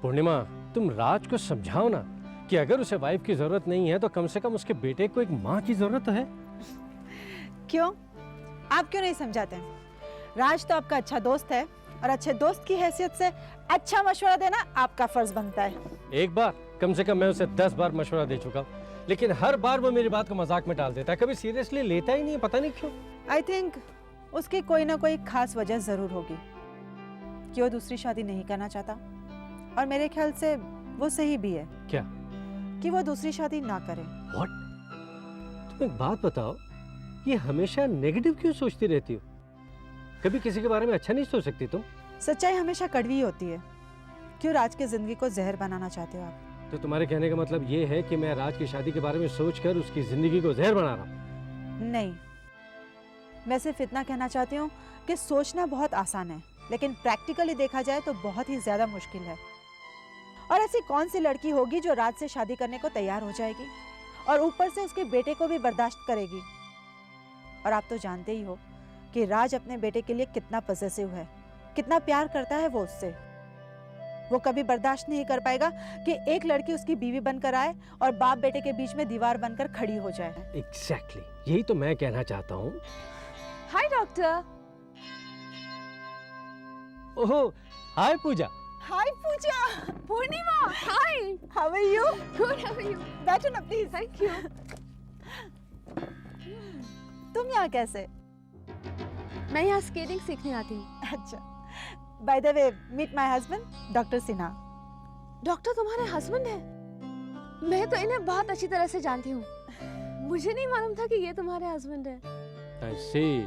पूर्णिमा, तुम राज को समझाओ ना कि अगर उसे वाइफ की जरूरत नहीं है तो कम से कम उसके बेटे को एक माँ की जरूरत तो है। क्यों? आप क्यों नहीं समझाते? राज तो आपका अच्छा दोस्त है और अच्छे दोस्त की हैसियत से अच्छा मशवरा देना आपका फर्ज बनता है। एक बार कम से कम मैं उसे 10 बार मशवरा दे चुका हूँ, लेकिन हर बार वो मेरी बात को मजाक में टाल देता है, कभी सीरियसली लेता ही नहीं है, पता नहीं क्यों। आई थिंक उसकी कोई ना कोई खास वजह जरूर होगी कि वो दूसरी शादी नहीं करना चाहता, और मेरे ख्याल से वो सही भी है। क्या? कि वो दूसरी शादी ना करे। What? तुम एक बात बताओ, ये हमेशा नेगेटिव क्यों सोचती रहती हो? कभी किसी के बारे में अच्छा नहीं सोच सकती तुम? सच्चाई हमेशा कड़वी होती है। क्यों राज की जिंदगी को जहर बनाना चाहते हो आप? तो तुम्हारे कहने का मतलब ये है कि मैं राज की शादी के बारे में सोचकर उसकी जिंदगी को जहर बना रहा हूँ? नहीं, मैं सिर्फ इतना कहना चाहती हूँ कि सोचना बहुत आसान है, लेकिन प्रैक्टिकली देखा जाए तो बहुत ही ज्यादा मुश्किल है। और ऐसी कौन सी लड़की होगी जो राज से शादी करने को तैयार हो जाएगी और ऊपर से उसके बेटे को भी बर्दाश्त करेगी? और आप तो जानते ही हो कि राज अपने बेटे के लिए कितना पॉसेसिव है, कितना प्यार करता है वो उससे। वो कभी बर्दाश्त नहीं कर पाएगा कि एक लड़की उसकी बीवी बनकर आए और बाप बेटे के बीच में दीवार बनकर खड़ी हो जाए। एग्जैक्टली, यही तो मैं कहना चाहता हूँ। Hi doctor. ओहो, hi Pooja. Hi Pooja. Purnima, hi. How are you? Good, how are you? बैठो ना प्लीज। Thank you. तुम यहाँ कैसे? मैं यहाँ स्केटिंग सीखने आती हूँ। अच्छा, by the way meet my husband doctor Sinha. Doctor तुम्हारे हस्बैंड है? मैं तो इन्हें बहुत अच्छी तरह से जानती हूँ, मुझे नहीं मालूम था कि ये तुम्हारे हस्बैंड है। I see.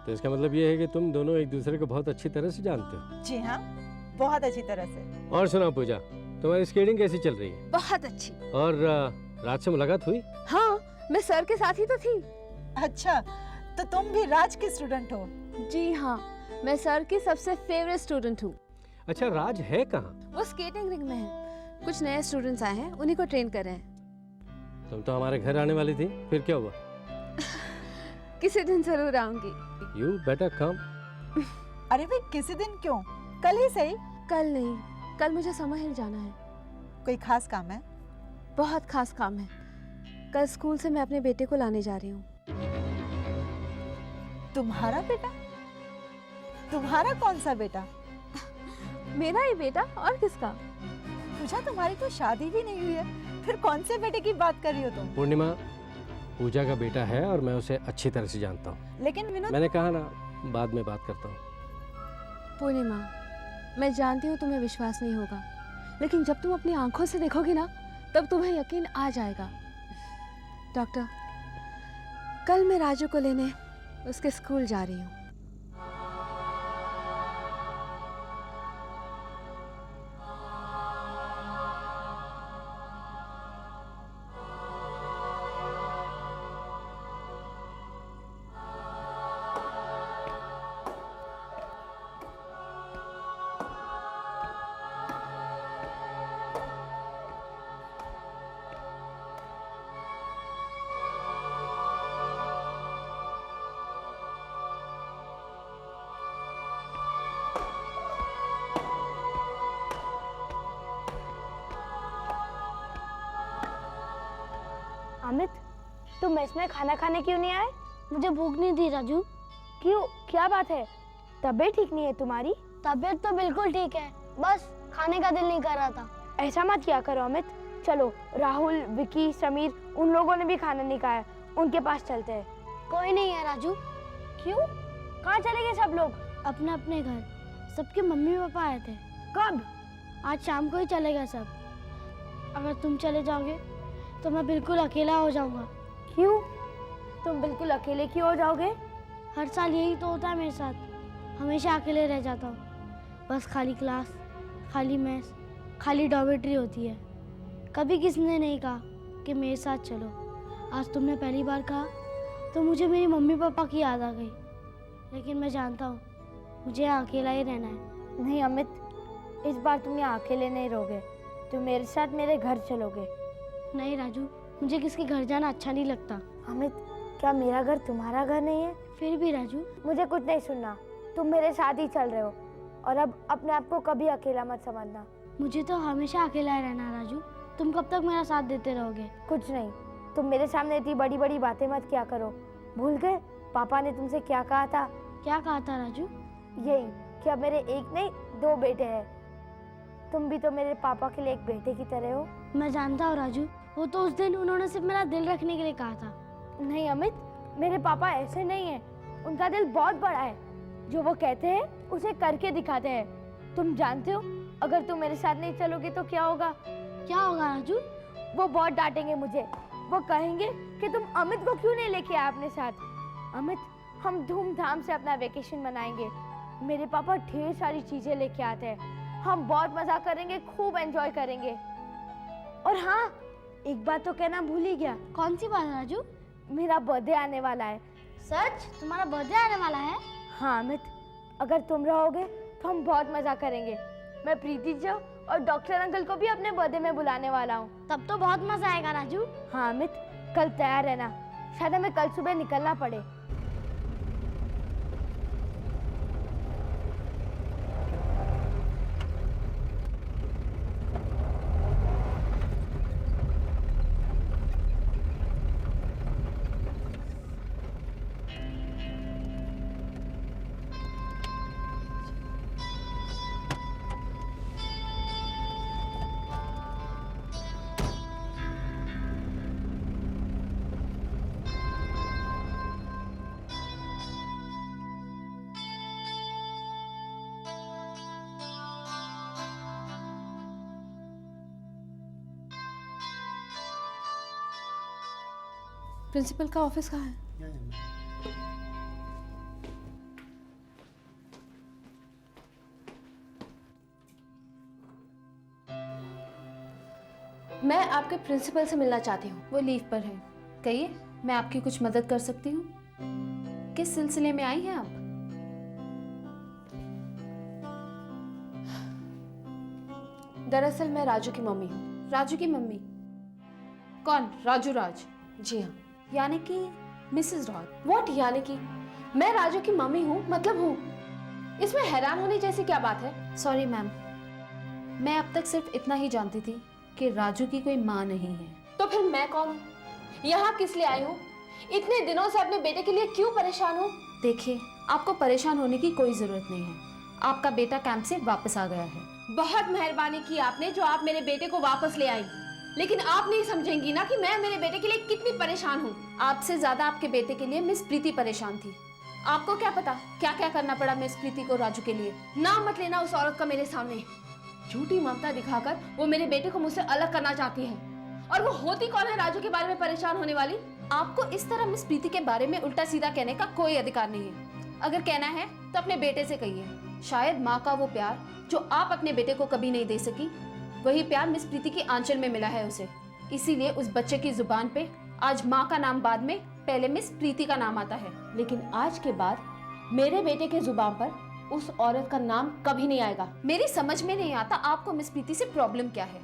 तो इसका मतलब ये है कि तुम दोनों एक दूसरे को बहुत अच्छी तरह से जानते हो। जी हाँ, बहुत अच्छी तरह से। और सुना पूजा, तुम्हारी स्केटिंग कैसी चल रही है? बहुत अच्छी। और राज से मुलाकात हुई? हाँ, मैं सर के साथ ही तो थी। अच्छा, तो तुम भी राज की स्टूडेंट हो? जी हाँ, मैं सर की सबसे फेवरेट स्टूडेंट हूँ। अच्छा, राज है कहाँ? वो स्केटिंग रिंग में है, कुछ नए स्टूडेंट्स आए हैं, उन्हीं को ट्रेन कर रहे हैं। तुम तो हमारे घर आने वाली थी, फिर क्या हुआ? किसी दिन जरूर आऊंगी। You better come. अरे भाई, किसी दिन क्यों? कल ही सही। कल नहीं, कल मुझे समर हिल जाना है। कोई खास काम है? बहुत खास काम है। कल स्कूल से मैं अपने बेटे को लाने जा रही हूँ। तुम्हारा बेटा? तुम्हारा कौन सा बेटा? मेरा ही बेटा, और किसका? पूजा, तुम्हारी तो शादी भी नहीं हुई है, फिर कौन से बेटे की बात कर रही हो तुम? पूर्णिमा, पूजा का बेटा है और मैं उसे अच्छी तरह से जानता हूँ। लेकिन विनोद, मैंने कहा ना, बाद में बात करता हूँ। पूर्णिमा, मैं जानती हूँ तुम्हें विश्वास नहीं होगा, लेकिन जब तुम अपनी आंखों से देखोगी ना, तब तुम्हें यकीन आ जाएगा। डॉक्टर, कल मैं राजू को लेने उसके स्कूल जा रही हूँ। अमित, तुम मेस में खाना खाने क्यों नहीं आए? मुझे भूख नहीं थी राजू। क्यों, क्या बात है? तबीयत ठीक नहीं है तुम्हारी? तबीयत तो बिल्कुल ठीक है, बस खाने का दिल नहीं कर रहा था। ऐसा मत किया करो अमित। चलो, राहुल, विकी, समीर, उन लोगों ने भी खाना नहीं खाया, उनके पास चलते हैं। कोई नहीं है राजू। क्यों? कहाँ चले गए सब लोग? अपने अपने घर। सबके मम्मी पापा आए थे। कब? आज शाम को ही चले गए सब। अगर तुम चले जाओगे तो मैं बिल्कुल अकेला हो जाऊंगा। क्यों? तुम बिल्कुल अकेले क्यों हो जाओगे? हर साल यही तो होता है मेरे साथ, हमेशा अकेले रह जाता हूँ। बस खाली क्लास, खाली मेस, खाली डॉर्मेट्री होती है। कभी किसने नहीं कहा कि मेरे साथ चलो। आज तुमने पहली बार कहा तो मुझे मेरी मम्मी पापा की याद आ गई। लेकिन मैं जानता हूँ मुझे यहाँ अकेला ही रहना है। नहीं अमित, इस बार तुम यहाँ अकेले नहीं रहोगे, तुम मेरे साथ मेरे घर चलोगे। नहीं राजू, मुझे किसके घर जाना अच्छा नहीं लगता। अमित, क्या मेरा घर तुम्हारा घर नहीं है? फिर भी राजू, मुझे कुछ नहीं सुनना, तुम मेरे साथ ही चल रहे हो और अब अपने आप को कभी अकेला मत समझना। मुझे तो हमेशा अकेला रहना राजू। तुम कब तक मेरा साथ देते रहोगे? कुछ नहीं, तुम मेरे सामने इतनी बड़ी बड़ी बातें मत किया करो। भूल गए पापा ने तुमसे क्या कहा था? क्या कहा था राजू? यही कि अब मेरे एक नहीं 2 बेटे हैं। तुम भी तो मेरे पापा के लिए एक बेटे की तरह हो। मैं जानता हूँ राजू, वो तो उस दिन उन्होंने सिर्फ मेरा दिल रखने के लिए कहा था। नहीं अमित, मेरे पापा ऐसे नहीं है। उनका दिल बहुत बड़ा है। जो वो कहते हैं उसे करके दिखाते हैं। तुम जानते हो अगर तुम मेरे साथ नहीं चलोगे तो क्या होगा? क्या होगा राजू? वो बहुत डांटेंगे मुझे। वो कहेंगे कि तुम अमित को क्यों नहीं लेके आए अपने साथ। अमित, हम धूमधाम से अपना वेकेशन मनाएंगे। मेरे पापा ढेर सारी चीजें लेके आते हैं। हम बहुत मजा करेंगे, खूब एंजॉय करेंगे। और हाँ, एक बात तो कहना भूल ही गया। कौन सी बात राजू? मेरा बर्थडे आने वाला है। सच? तुम्हारा बर्थडे आने वाला है? हाँ अमित, अगर तुम रहोगे तो हम बहुत मजा करेंगे। मैं प्रीति जी और डॉक्टर अंकल को भी अपने बर्थडे में बुलाने वाला हूँ। तब तो बहुत मजा आएगा राजू। हाँ अमित, कल तैयार रहना। शायद हमें कल सुबह निकलना पड़े। प्रिंसिपल का ऑफिस कहाँ है? मैं आपके प्रिंसिपल से मिलना चाहती हूँ। वो लीव पर है। कहिए, मैं आपकी कुछ मदद कर सकती हूँ? किस सिलसिले में आई हैं आप? दरअसल मैं राजू की मम्मी हूँ। राजू की मम्मी? कौन? राजू राज? जी हाँ। यानी कि मिसेस राज? व्हाट यानी कि? मैं राजू की मम्मी हूँ, मतलब हूँ। इसमें हैरान होने जैसी क्या बात है? सॉरी मैम, मैं अब तक सिर्फ इतना ही जानती थी कि राजू की कोई माँ नहीं है। तो फिर मैं कौन हूँ? यहाँ किस लिए आई हूँ? इतने दिनों से अपने बेटे के लिए क्यों परेशान हूँ? देखिए, आपको परेशान होने की कोई जरूरत नहीं है। आपका बेटा कैंप से वापस आ गया है। बहुत मेहरबानी की आपने जो आप मेरे बेटे को वापस ले आई, लेकिन आप नहीं समझेंगी ना कि मैं मेरे बेटे के लिए कितनी परेशान हूँ। आपसे ज्यादा आपके बेटे के लिए मिस प्रीति परेशान थी। आपको क्या पता क्या क्या करना पड़ा मिस प्रीति को राजू के लिए। नाम मत लेना उस औरत का मेरे सामने। झूठी ममता दिखाकर वो मेरे बेटे को मुझसे अलग करना चाहती है। और वो होती कौन है राजू के बारे में परेशान होने वाली? आपको इस तरह मिस प्रीति के बारे में उल्टा सीधा कहने का कोई अधिकार नहीं है। अगर कहना है तो अपने बेटे से कहिए। शायद माँ का वो प्यार जो आप अपने बेटे को कभी नहीं दे सकी, वही प्यार मिस प्रीति की आंचल में मिला है उसे। इसीलिए उस बच्चे की जुबान पे आज माँ का नाम बाद में पहले मिस प्रीति का नाम आता है। लेकिन आज के बाद मेरे बेटे के जुबान पर उस औरत का नाम कभी नहीं आएगा। मेरी समझ में नहीं आता आपको मिस प्रीति से प्रॉब्लम क्या है।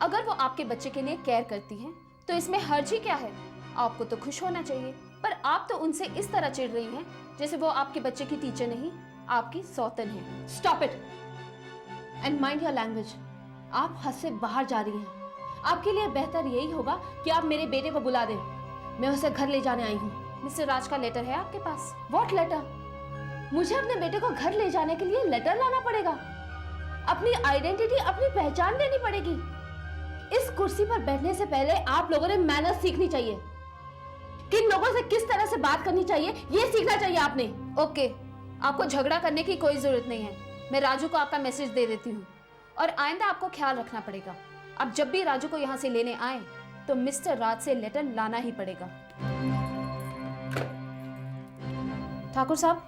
अगर वो आपके बच्चे के लिए केयर करती हैं, तो इसमें हर्ज ही क्या है? आपको तो खुश होना चाहिए, पर आप तो उनसे इस तरह चिढ़ रही हैं जैसे वो आपके बच्चे की टीचर नहीं, आपकी सौतन है। Stop it and mind your language. आप हद से बाहर जा रही हैं। आपके लिए बेहतर यही होगा कि आप मेरे बेटे को बुला दें। मैं उसे घर ले जाने आई हूँ। मिस्टर राज का लेटर है आपके पास? What letter? मुझे अपने बेटे को घर ले जाने के लिए लेटर लाना पड़ेगा? अपनी आइडेंटिटी, अपनी पहचान देनी पड़ेगी? इस कुर्सी पर बैठने से पहले आप लोगों ने मैनर्स सीखनी चाहिए। किन लोगों से किस तरह से बात करनी चाहिए ये सीखना चाहिए आपने। ओके, आपको झगड़ा करने की कोई जरूरत नहीं है। मैं राजू को आपका मैसेज दे देती हूँ और आइंदा आपको ख्याल रखना पड़ेगा। अब जब भी राजू को यहाँ से लेने आए तो मिस्टर राज से लेटर लाना ही पड़ेगा। ठाकुर साहब,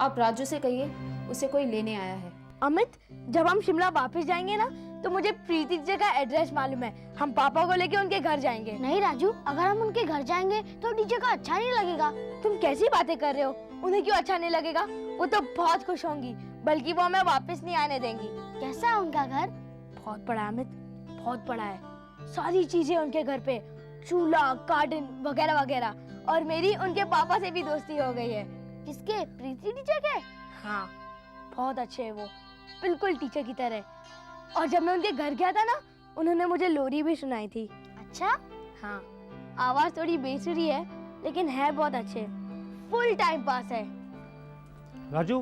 आप राजू से कहिए उसे कोई लेने आया है। अमित, जब हम शिमला वापस जाएंगे ना तो मुझे प्रीति जी का एड्रेस मालूम है। हम पापा को लेके उनके घर जाएंगे। नहीं राजू, अगर हम उनके घर जाएंगे तो टीचर को अच्छा नहीं लगेगा। तुम कैसी बातें कर रहे हो? उन्हें क्यों अच्छा नहीं लगेगा? वो तो बहुत खुश होंगी, बल्कि वो हमें वापस नहीं आने देंगी। कैसा है उनका घर? बहुत बड़ा अमित, बहुत बड़ा है। सारी चीजें उनके घर पे, चूल्हा, गार्डन वगैरह वगैरह। और मेरी उनके पापा से भी दोस्ती हो गई है। किसके? प्रीति टीचर के? हाँ, बहुत अच्छे है वो, बिल्कुल टीचर की तरह। और जब मैं उनके घर गया था ना, उन्होंने मुझे लोरी भी सुनाई थी। अच्छा? हाँ, आवाज थोड़ी बेसुरी है लेकिन है बहुत अच्छे। फुल टाइम पास है। राजू,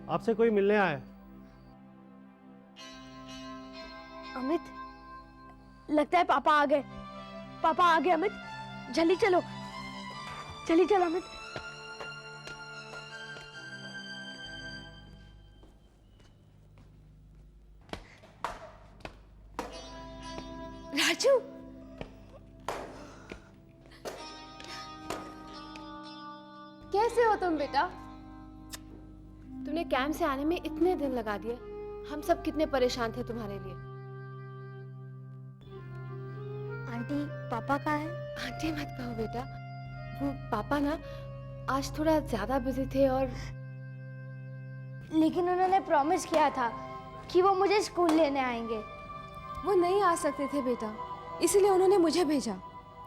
आपसे कोई मिलने आया है। अमित, लगता है पापा आ गए। पापा आ गए अमित, जल्दी चलो, जल्दी चलो अमित। राजू, कैसे हो तुम बेटा? तुमने कैंप से आने में इतने दिन लगा दिए। हम सब कितने परेशान थे तुम्हारे लिए। आंटी, पापा कहाँ हैं? आंटी मत कहो बेटा, वो पापा ना आज थोड़ा ज्यादा बिजी थे और लेकिन उन्होंने प्रॉमिस किया था कि वो मुझे स्कूल लेने आएंगे। वो नहीं आ सकते थे बेटा, इसीलिए उन्होंने मुझे भेजा।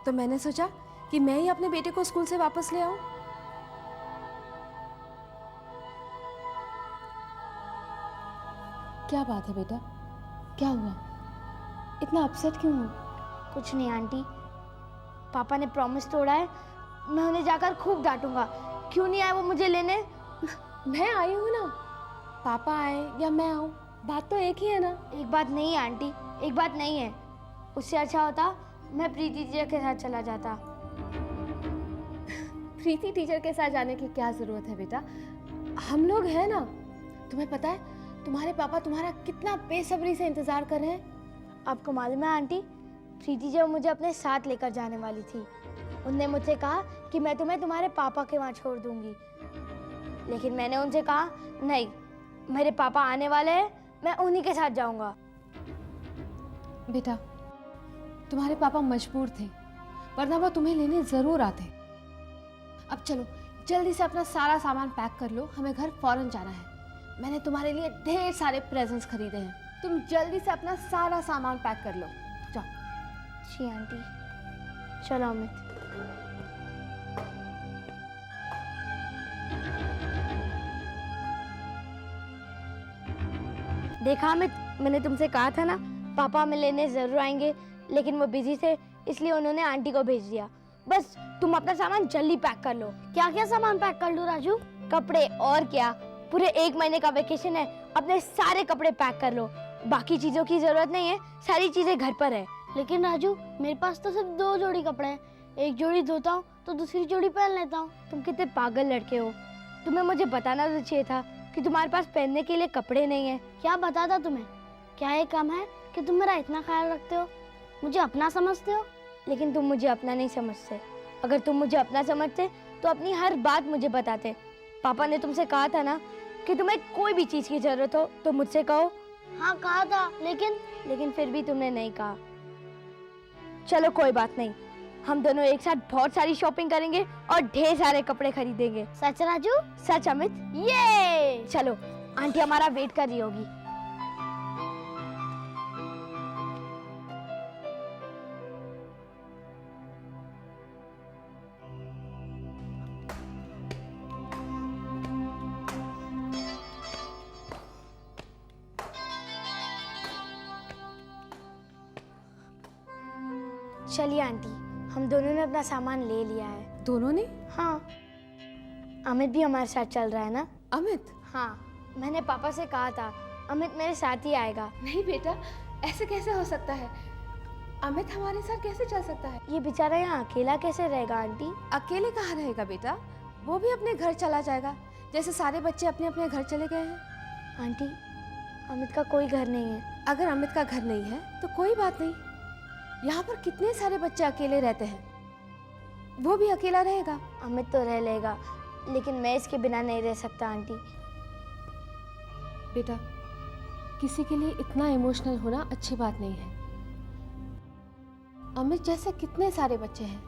तो मैंने सोचा कि मैं ही अपने बेटे को स्कूल से वापस ले आऊं। क्या बात है बेटा, क्या हुआ? इतना अपसेट क्यों हो? कुछ नहीं आंटी, पापा ने प्रॉमिस तोड़ा है। मैं उन्हें जाकर खूब डांटूंगा। क्यों नहीं आए वो मुझे लेने? मैं आई हूँ ना, पापा आए या मैं आऊँ, बात तो एक ही है ना। एक बात नहीं है आंटी, एक बात नहीं है। उससे अच्छा होता मैं प्रीति टीचर के साथ चला जाता। प्रीति टीचर के साथ जाने की क्या जरूरत है बेटा, हम लोग हैं ना। तुम्हें पता है तुम्हारे पापा तुम्हारा कितना बेसब्री से इंतजार कर रहे हैं। आपको मालूम है आंटी, प्रीति जब मुझे अपने साथ लेकर जाने वाली थी, उनने मुझसे कहा कि मैं तुम्हें तुम्हारे पापा के वहाँ छोड़ दूंगी। लेकिन मैंने उनसे कहा नहीं, मेरे पापा आने वाले हैं, मैं उन्हीं के साथ जाऊंगा। बेटा, तुम्हारे पापा मजबूर थे, वरना वो तुम्हें लेने जरूर आते। अब चलो जल्दी से अपना सारा सामान पैक कर लो, हमें घर फौरन जाना है। मैंने तुम्हारे लिए ढेर सारे प्रेजेंट्स खरीदे हैं, तुम जल्दी से अपना सारा सामान पैक कर लो। जाओ। जी आंटी, चलो अमित। देखा अमित, मैंने तुमसे कहा था ना पापा हमें लेने जरूर आएंगे, लेकिन वो बिजी थे इसलिए उन्होंने आंटी को भेज दिया। बस तुम अपना सामान जल्दी पैक कर लो। क्या क्या सामान पैक कर लूं राजू? कपड़े, और क्या, पूरे 1 महीने का वेकेशन है, अपने सारे कपड़े पैक कर लो। बाकी चीजों की जरूरत नहीं है, सारी चीजें घर पर है। लेकिन राजू, मेरे पास तो सिर्फ 2 जोड़ी कपड़े हैं, एक जोड़ी धोता हूँ तो दूसरी जोड़ी पहन लेता हूँ। तुम कितने पागल लड़के हो, तुम्हें मुझे बताना तो चाहिए था कि तुम्हारे पास पहनने के लिए कपड़े नहीं है। क्या बताता तुम्हें? क्या ये कम है कि तुम मेरा इतना ख्याल रखते हो, मुझे अपना समझते हो? लेकिन तुम मुझे अपना नहीं समझते। अगर तुम मुझे अपना समझते तो अपनी हर बात मुझे बताते। पापा ने तुमसे कहा था ना कि तुम्हें कोई भी चीज की जरूरत हो तो मुझसे कहो। हाँ कहा था, लेकिन फिर भी तुमने नहीं कहा। चलो कोई बात नहीं, हम दोनों एक साथ बहुत सारी शॉपिंग करेंगे और ढेर सारे कपड़े खरीदेंगे। सच राजू? सच अमित। ये चलो, आंटी हमारा वेट कर रही होगी। चलिए आंटी, हम दोनों ने अपना सामान ले लिया है। दोनों ने? हाँ, अमित भी हमारे साथ चल रहा है ना। अमित? हाँ, मैंने पापा से कहा था अमित मेरे साथ ही आएगा। नहीं बेटा, ऐसे कैसे हो सकता है? अमित हमारे साथ कैसे चल सकता है? ये बेचारा यहाँ अकेला कैसे रहेगा आंटी? अकेले कहाँ रहेगा बेटा, वो भी अपने घर चला जाएगा जैसे सारे बच्चे अपने अपने घर चले गए हैं। आंटी, अमित का कोई घर नहीं है। अगर अमित का घर नहीं है तो कोई बात नहीं, यहाँ पर कितने सारे बच्चे अकेले रहते हैं, वो भी अकेला रहेगा। अमित तो रह लेगा, लेकिन मैं इसके बिना नहीं रह सकता आंटी। बेटा, किसी के लिए इतना इमोशनल होना अच्छी बात नहीं है। अमित जैसे कितने सारे बच्चे हैं,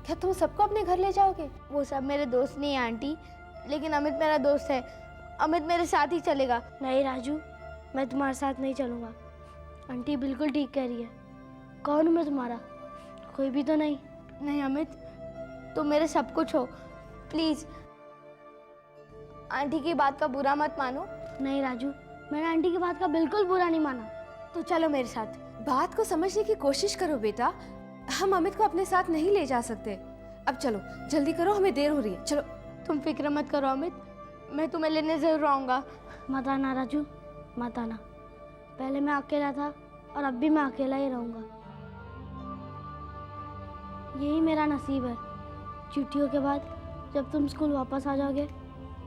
क्या तुम सबको अपने घर ले जाओगे? वो सब मेरे दोस्त नहीं है आंटी, लेकिन अमित मेरा दोस्त है। अमित मेरे साथ ही चलेगा। नहीं राजू, मैं तुम्हारे साथ नहीं चलूँगा। आंटी बिल्कुल ठीक कह रही है। कौन हूँ मैं तुम्हारा? कोई भी तो नहीं। नहीं अमित, तुम मेरे सब कुछ हो। प्लीज आंटी की बात का बुरा मत मानो। नहीं राजू, मैंने आंटी की बात का बिल्कुल बुरा नहीं माना। तो चलो मेरे साथ। बात को समझने की कोशिश करो बेटा, हम अमित को अपने साथ नहीं ले जा सकते। अब चलो जल्दी करो, हमें देर हो रही है, चलो। तुम फिक्र मत करो अमित, मैं तुम्हें लेने जरूर आऊँगा। मत आना राजू, मत आना। पहले मैं अकेला था और अब भी मैं अकेला ही रहूँगा। यही मेरा नसीब है। छुट्टियों के बाद जब तुम स्कूल वापस आ जाओगे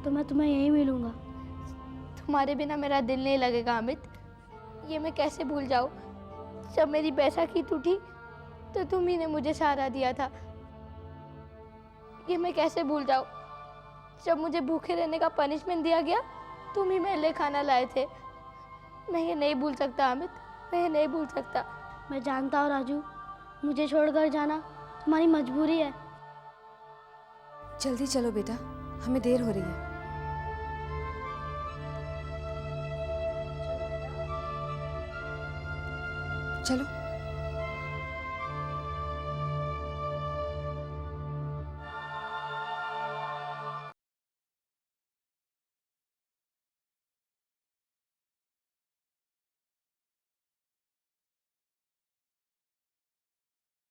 तो मैं तुम्हें यहीं मिलूँगा। तुम्हारे बिना मेरा दिल नहीं लगेगा अमित। ये मैं कैसे भूल जाऊँ। जब मेरी बैसाखी टूटी तो तुम ही ने मुझे सहारा दिया था। ये मैं कैसे भूल जाऊँ। जब मुझे भूखे रहने का पनिशमेंट दिया गया तुम ही मेरे लिए खाना लाए थे। मैं ये नहीं भूल सकता अमित, मैं ये नहीं भूल सकता। मैं जानता हूँ राजू, मुझे छोड़कर जाना तुम्हारी मजबूरी है। जल्दी चलो बेटा, हमें देर हो रही है। चलो।